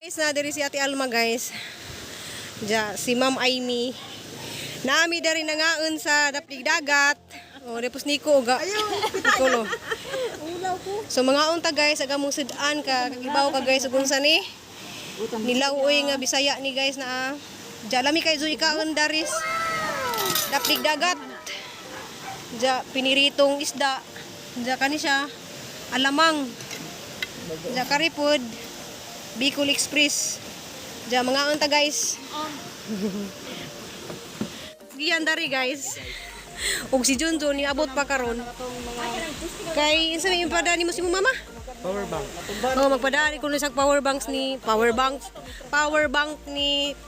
Guys, na diri si Ate Alma guys. Ja si Ma'am Amy. Nami dari nangaon sa daplig dagat. O depos niko ga. Niko no. So mga unta guys aga mong sudan ka kagibaw ka guys ug unsa ni? Nilawoy nga Bisaya ni guys na. Ja lami kay Zoy kaon daris. Daplig dagat. Ja piniritong isda. Ja kani siya alamang. Ja karipod. Bicol Express. Ja mga unta guys. Giyan dari guys. Ug si Junjun ni abot pa karon. Kay insa may impadani mo si mo mama? Power bank. Oh, magpadani kuno sa power bank ni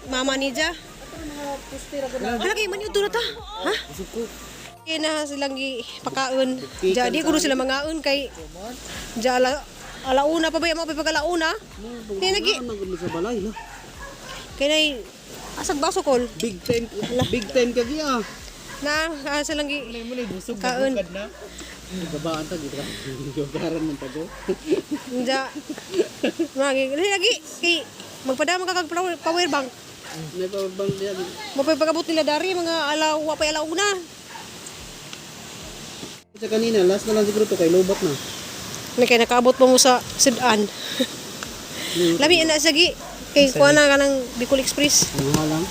mama ni Ja. Hala kay man yung ta. Ha? Kaya na silang pakaon. Ja di kuno sila mangaon kay Ja alauna pa ba yung mga pagkalauna? Kaya nagi sa balay no. Kaya asag baso kol. Big time ka giya. Na silang Mo ni busog kaon. na. Gabaan ta gid ra. Jogaran man tago. Ja. Lagi kay magpadama ka kag power bank. May power bank diya. Mo pa pagabot nila dari mga alaw pa alauna. Sa kanina last na lang siguro to kay lobat na. May kay nakaabot pa mo sa sudan. Labi na sagi kay kuha na ka ng Bicol Express. Ang halang.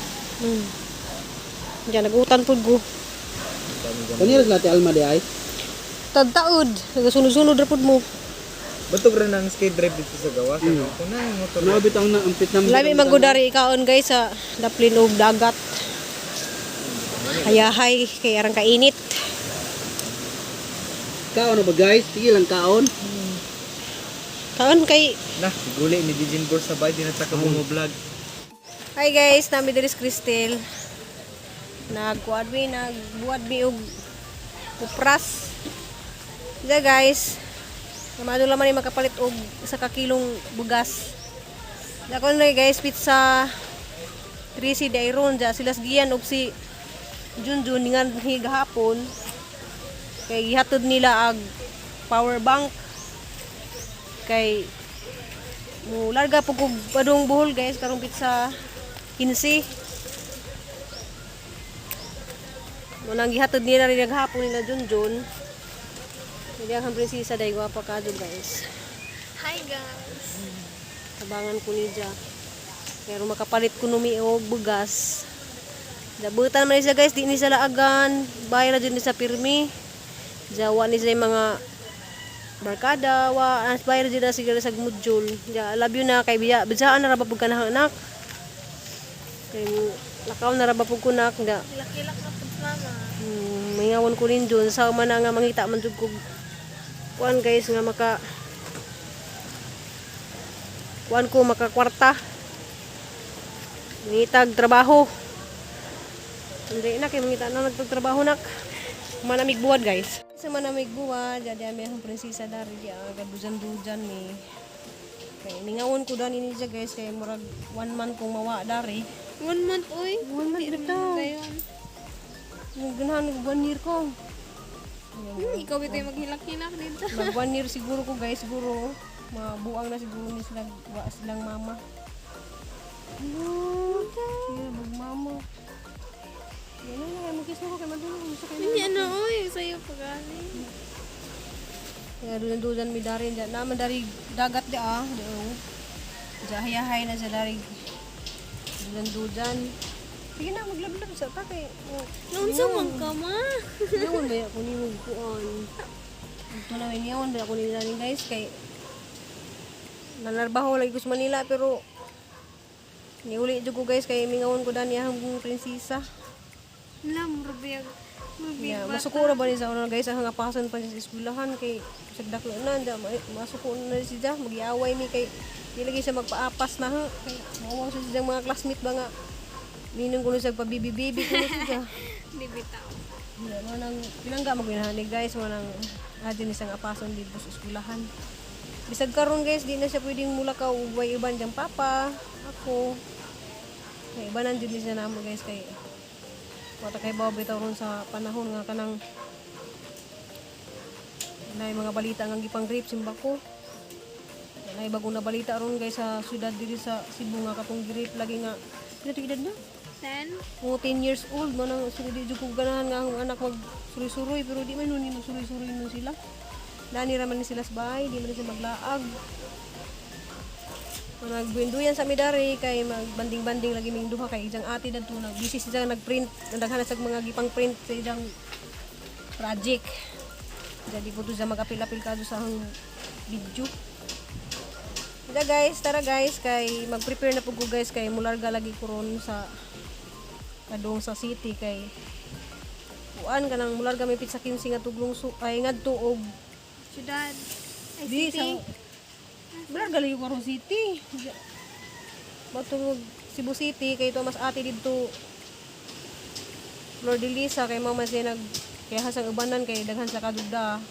Diyan nagutan pud go. Kanina sa Ate Alma di ay. Tagtaod, nagasunod-sunod ra pud mo. Batog rin ang skate drive dito sa gawas. Ako na yung motor. Nabit ang ampit na. Labi magudari ikaon guys sa daplin og dagat. Hayahay kay arang kainit. Kaon na ba guys? Sige lang kaon. Kaon kay Na, guli ni Dijin Bor sa bay. Di na taka mo vlog. hi guys, nami diri sa Cristel. Nagbuad mi og upras. Diya guys. Namado laman ni makapalit og 1 kilong bugas. Dakon na guys pizza 3 dayron ja sila giyan og si Junjun ngan higahapon. Kay gihatod nila ag power bank. Kay mo larga pug og padung buhol guys karong pizza 15. Mo nang gihatod nila rin naghapon nila Junjun. Hindi ang prinsesa day gwapa ka dyan guys. Hi guys. Tabangan ko ni Ja. Pero makapalit ko numi og bugas. Dabutan man siya guys, di ni sila agan. Bayan na dyan ni sa pirmi. Jawa ni sa mga barkada, bayan na dyan na sigara sa gmudjol. Ja, love you na kay biya. Bidsaan na rabapog ka na anak. Kay lakaw na rabapog ko nak. Laki-lak na po mama. Mayawon ko rin dyan. Sa man nga mangita man dyan ko. Kuan guys nga kuan ko makakwarta. Mangitag trabaho. Hindi na kay mangita na nagtrabaho nak. Manamig buwad guys. Sa manamig buwad, jadi ami ang prinsesa dari dia gadujan-dujan ni. Kay ningawon ko dani ni siya guys kay murag 1 month kong mawa dari. 1 month oy. 1 month ito. Ganahan ko 1 year ko. Ikaw ito yung maghilak-hilak dito. Mag 1 year siguro ko guys, siguro mabuang na siguro ni silang mama. Hello. Yeah, mama. Yan na, mag-kiss mo ko kay madulong. Hindi ano oy, sa'yo pa gani. Kaya dulan-dulan mi dari dyan. Naman dari dagat di Doon. Hayahay na sa dari dulan-dulan. Sige na, maglablab sa ta kay. Noon sa man ka ma. Niyawan ba ako ni Mugkuan? Ito na may niyawan ba ako ni Dani guys kay nanarbaho lagi ko sa Manila pero niuli dyan ko guys kay mingawon ko Dani ang prinsesa. Lam, rubiyag. Yeah, masukura ba ni sa una guys ang ngapasan pa sa eskwelahan kay sagdak na masuko na siya magiaway mi kay di lagi siya magpaapas na ha kay mawang sa siyang mga classmate ba nga minong kuno sa pabibi-bibi kuno siya. Di bitaw. Yeah, manang pinangga magwinahani guys manang adin isang apason dito sa eskwelahan. Bisag karon guys di na siya pwedeng mulakaw ubay iban diyang papa ako. Kay ibanan jud ni siya namo guys kay wata kay bawa bitaw ron sa panahon nga kanang na mga balita nga gipang rape simba ko. Na bagong nabalita ron guys sa syudad diri sa Cebu nga katong girip lagi nga pila to edad na? 10? Mga 10 years old man ang sila di jud ko ganahan nga ang anak mag suroy-suroy pero di man nun ni magsuroy-suroy nun sila. Dani ra man ni sila sa bahay, di man sila maglaag. Nagbuenduyan sa midari kay magbanding-banding lagi ming duha kay ijang ate dadto nag busy siya nagprint, nagdaghan sa mga gipang print sa ijang project. Jadi po to siya mag-apil-apil kado sa video. Ida guys, tara guys kay mag-prepare na po ko guys kay mularga lagi ko ron sa kadong sa city kay kuan kanang mularga may pizza 15 nga tuglong ay ngadto og Syudad. Ay, di city. sa mularga lagi ko ron city. Bato Cebu City kay to mas ate didto Flor de Lisa kay mama siya nag kaya hasang ubanan kay daghan sa kadugda.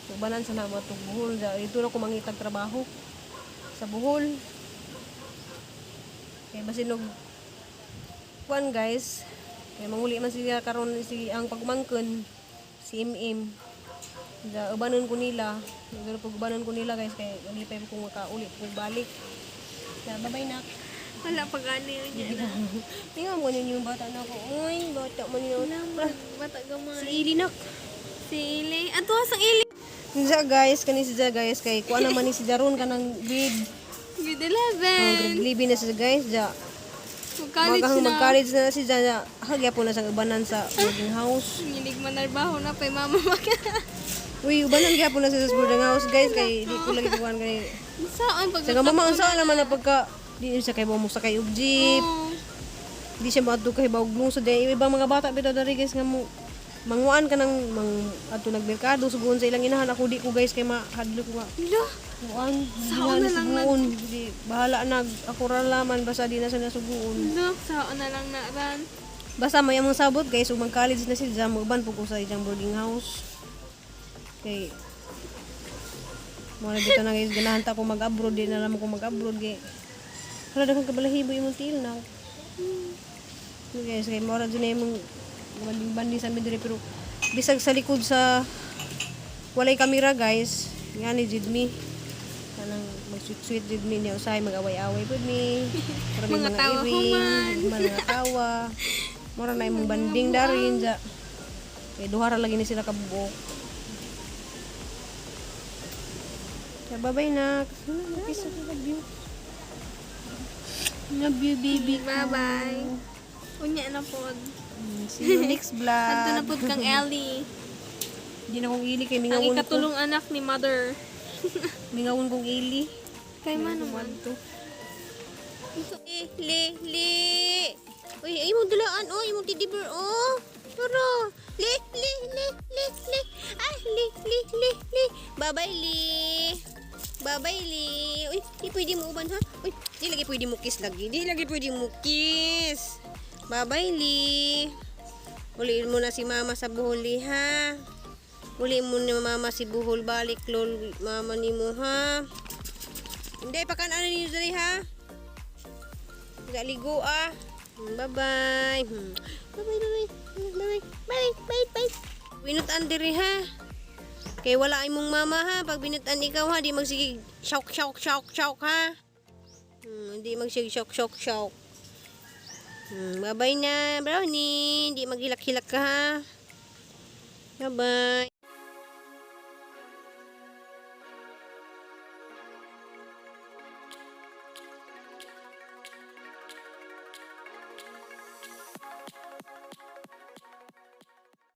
So, ubanan sa nama itong Bohol. Ito na ko mangitag trabaho sa Bohol. Kaya basinog kuan guys. Kaya manguli man siya karon si ang pagmangkon si MM. Da ubanan ko nila. Pero pag ubanan ko nila guys kay hindi pa ko makauli kung balik. Na bye-bye na. Wala pa gani yun yan. Tingnan mo ninyo yung bata na ako. Uy, bata mo ninyo. Bata gamay. Si Ili nak. Si Ili. Ato sang Ili. Siya guys, kani siya guys kay kuan naman ni si Jaron kanang grade Grade grade 11 na siya guys. Ja. 11. Mag-college na. Mag-college na si Jaja. Hagya po na sa ubanan sa boarding house. Nginig manarbaho na pa mama maka. Uy, ubanan kaya po na siya sa boarding house guys kay di ko lagi kuan kay. Saan pag Sa mama unsa naman na pagka di siya kay mo sa kay og jeep. Oh. Di siya maadto kay bawog lungsod day ibang mga bata bitaw dari guys nga mo manguan ka ng adto nagmerkado suguon sa ilang inahan ako di ko guys kay mahadlo ko nga. Ila. Kuan, Saan na lang suguon. Di bahala nag ako ra laman basta di na siya nasuguon. Look, saan na lang na ran. Basta may among sabot guys, ug mag-college na siya, mo-uban po ko sa iyang boarding house. Kay mo na dito na guys, ganahan ta ko mag-abroad, di na lang ko mag-abroad kay. Wala daghang kabalahibo imong til na. So guys, kay mo ra dun na imong banding sa midri pero bisag sa likod sa walay kamera guys, nga ni Jidmi. Kanang mag-sweet jud mi niya usay mag-away-away pud mi. Maraming Mga tawa human. mga tawa. Mura na imong banding darin ja. Kay duha ra lagi ni sila kabuok. Ya bye-bye na. Kiss ko love you. Love you baby. Bye-bye. Unya na pod. See you next vlog. Adto na pod kang Ellie. Di na kong ili kay Ang mingawon ko. ikatulong anak ni mother. Mingawon kong ili. Kay man naman. Li. Uy, ay mo dalaan oh, imong teddy bear oh. Tara. Li. Ah, li. Bye-bye li. Bye-bye li. Uy, di pwede mo uban ha. Uy, di lagi pwede mo kiss lagi. Di lagi pwede mo kiss. Bye-bye li. Uliin mo na si mama sa Bohol li ha. Uli mo na mama si Bohol balik lol mama ni mo ha. Hindi pa kan ano niyo dali ha. Galigo ah. Bye-bye. Bye. Binutan diri ha. Kay wala imong mama ha. Pag binutan ikaw ha, di magsige shock ha. Di magsige shock. Bye-bye na, brownie. Di maghilak-hilak ka ha. Bye-bye.